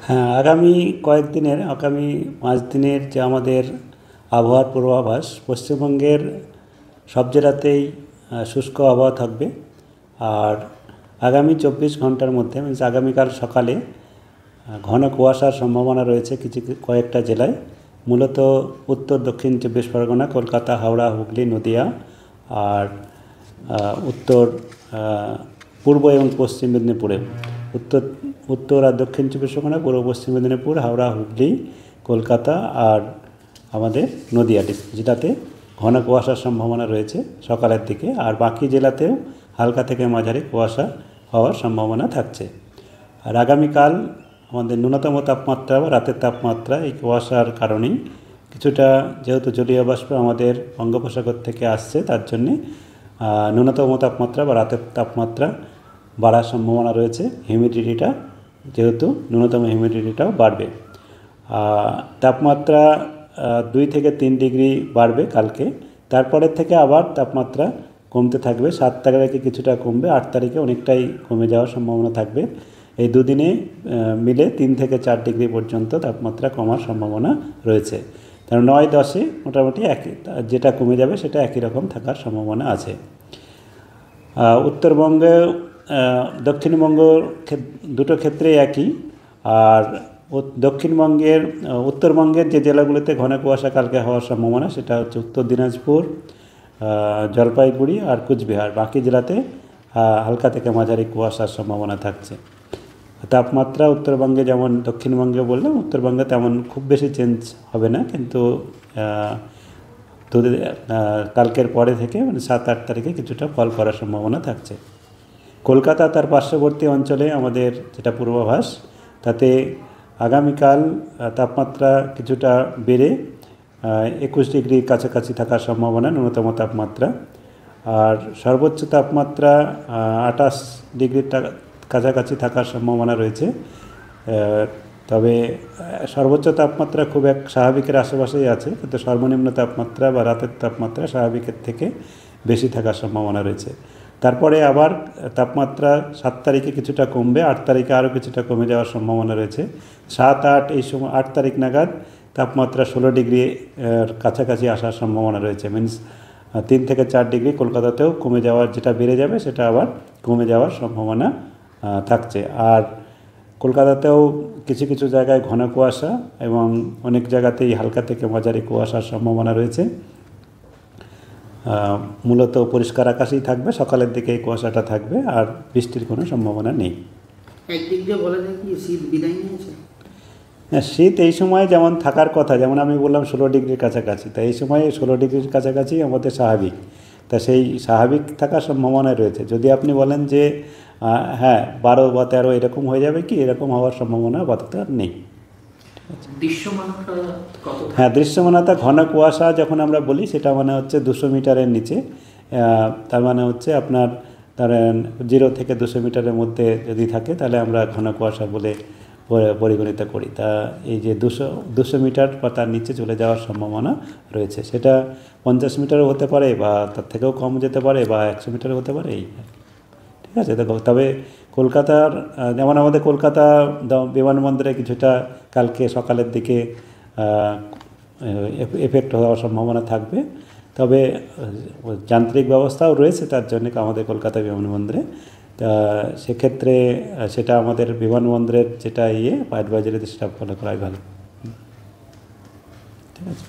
হ্যাঁ, আগামী 5 দিনের যে আমাদের আবহাওয়ার পূর্বাভাস, পশ্চিমবঙ্গের সব জেলাতেই শুষ্ক আবহাওয়া থাকবে। আর আগামী 24 ঘন্টার মধ্যে মিনস আগামীকাল সকালে ঘন কুয়াশার সম্ভাবনা রয়েছে কয়েকটা জেলায়, মূলত উত্তর দক্ষিণ 24 পরগনা, কলকাতা, হাওড়া, হুগলি, নদিয়া আর উত্তর পূর্ব এবং পশ্চিম মেদিনীপুরে। উত্তর আর দক্ষিণ 24 পরগনা, পূর্ব পশ্চিম মেদিনীপুর, হাওড়া, হুগলি, কলকাতা আর আমাদের নদিয়া জেলাতে ঘন কুয়াশার সম্ভাবনা রয়েছে সকালের দিকে। আর বাকি জেলাতেও হালকা থেকে মাঝারি কুয়াশা হওয়ার সম্ভাবনা থাকছে। আর আগামীকাল আমাদের ন্যূনতম তাপমাত্রা বা রাতের তাপমাত্রা এই কুয়াশার কারণেই কিছুটা, যেহেতু জলীয় বাষ্প আমাদের বঙ্গোপসাগর থেকে আসছে, তার জন্যে ন্যূনতম তাপমাত্রা বা রাতের তাপমাত্রা বাড়ার সম্ভাবনা রয়েছে। হিউমিডিটিটা, যেহেতু ন্যূনতম হিউমিডিটিটাও বাড়বে। তাপমাত্রা 2 থেকে 3 ডিগ্রি বাড়বে কালকে। তারপরের থেকে আবার তাপমাত্রা কমতে থাকবে। 7 তারিখে কিছুটা কমবে, 8 তারিখে অনেকটাই কমে যাওয়ার সম্ভাবনা থাকবে। এই দুদিনে মিলে 3 থেকে 4 ডিগ্রি পর্যন্ত তাপমাত্রা কমার সম্ভাবনা রয়েছে। কারণ 9-10-এ মোটামুটি একই, যেটা কমে যাবে সেটা একই রকম থাকার সম্ভাবনা আছে। উত্তরবঙ্গে, দক্ষিণবঙ্গ দুটো ক্ষেত্রেই একই। আর উত্তরবঙ্গের যে জেলাগুলিতে ঘন কুয়াশা কালকে হওয়ার সম্ভাবনা, সেটা হচ্ছে উত্তর দিনাজপুর, জলপাইগুড়ি আর কুচবিহার। বাকি জেলাতে হালকা থেকে মাঝারি কুয়াশার সম্ভাবনা থাকছে। তাপমাত্রা উত্তরবঙ্গে যেমন দক্ষিণবঙ্গে বললাম, উত্তরবঙ্গে তেমন খুব বেশি চেঞ্জ হবে না, কিন্তু কালকের পরে থেকে মানে 7-8 তারিখে কিছুটা ফল করার সম্ভাবনা থাকছে। কলকাতা তার পার্শ্ববর্তী অঞ্চলে আমাদের যেটা পূর্বাভাস, তাতে আগামীকাল তাপমাত্রা কিছুটা বেড়ে 21 ডিগ্রির কাছাকাছি থাকার সম্ভাবনা ন্যূনতম তাপমাত্রা। আর সর্বোচ্চ তাপমাত্রা 28 ডিগ্রির কাছাকাছি থাকার সম্ভাবনা রয়েছে। তবে সর্বোচ্চ তাপমাত্রা খুব স্বাভাবিকের আশেপাশেই আছে, কিন্তু সর্বনিম্ন তাপমাত্রা বা রাতের তাপমাত্রা স্বাভাবিকের থেকে বেশি থাকার সম্ভাবনা রয়েছে। তারপরে আবার তাপমাত্রা 7 তারিখে কিছুটা কমবে, 8 তারিখে আরও কিছুটা কমে যাওয়ার সম্ভাবনা রয়েছে। 7-8 এই সময় 8 তারিখ নাগাদ তাপমাত্রা 16 ডিগ্রি কাছাকাছি আসার সম্ভাবনা রয়েছে। মিনস 3 থেকে 4 ডিগ্রি কলকাতাতেও কমে যাওয়ার, যেটা বেড়ে যাবে সেটা আবার কমে যাওয়ার সম্ভাবনা থাকছে। আর কলকাতাতেও কিছু কিছু জায়গায় ঘন কুয়াশা এবং অনেক জায়গাতেই হালকা থেকে মাঝারি কুয়াশার সম্ভাবনা রয়েছে। মূলত পরিষ্কার আকাশেই থাকবে, সকালের দিকে এই কুয়াশাটা থাকবে, আর বৃষ্টির কোনো সম্ভাবনা নেই। একদিক দিয়ে বলা যায় কি শীত বিদায় নিয়েছে? হ্যাঁ, শীত এই সময় যেমন থাকার কথা, যেমন আমি বললাম 16 ডিগ্রির কাছাকাছি, তাই এই সময় 16 ডিগ্রির কাছাকাছি আমাদের স্বাভাবিক। তা সেই স্বাভাবিক থাকার সম্ভাবনা রয়েছে। যদি আপনি বলেন যে হ্যাঁ 12 বা 13 এরকম হয়ে যাবে কি, এরকম হওয়ার সম্ভাবনা আপাতত নেই। হ্যাঁ, দৃশ্যমানতা ঘন কুয়াশা যখন আমরা বলি, সেটা মানে হচ্ছে 200 মিটারের নিচে। তার মানে হচ্ছে আপনার ধরেন 0 থেকে 200 মিটারের মধ্যে যদি থাকে, তাহলে আমরা ঘন কুয়াশা বলে পরিগণিত করি। তা এই যে 200 মিটার বা তার নিচে চলে যাওয়ার সম্ভাবনা রয়েছে, সেটা 50 মিটারও হতে পারে, বা তার থেকেও কম যেতে পারে, বা 100 মিটারও হতে পারে, এই ঠিক আছে। দেখো, তবে কলকাতার, যেমন আমাদের কলকাতা বিমানবন্দরে কিছুটা কালকে সকালের দিকে এফেক্ট হওয়ার সম্ভাবনা থাকবে। তবে যান্ত্রিক ব্যবস্থাও রয়েছে তার জন্য আমাদের কলকাতা বিমানবন্দরে। তা সেক্ষেত্রে সেটা আমাদের বিমানবন্দরের যেটা অ্যাডভাইজারিতে সেটা ফলো করাই ভালো। ঠিক আছে।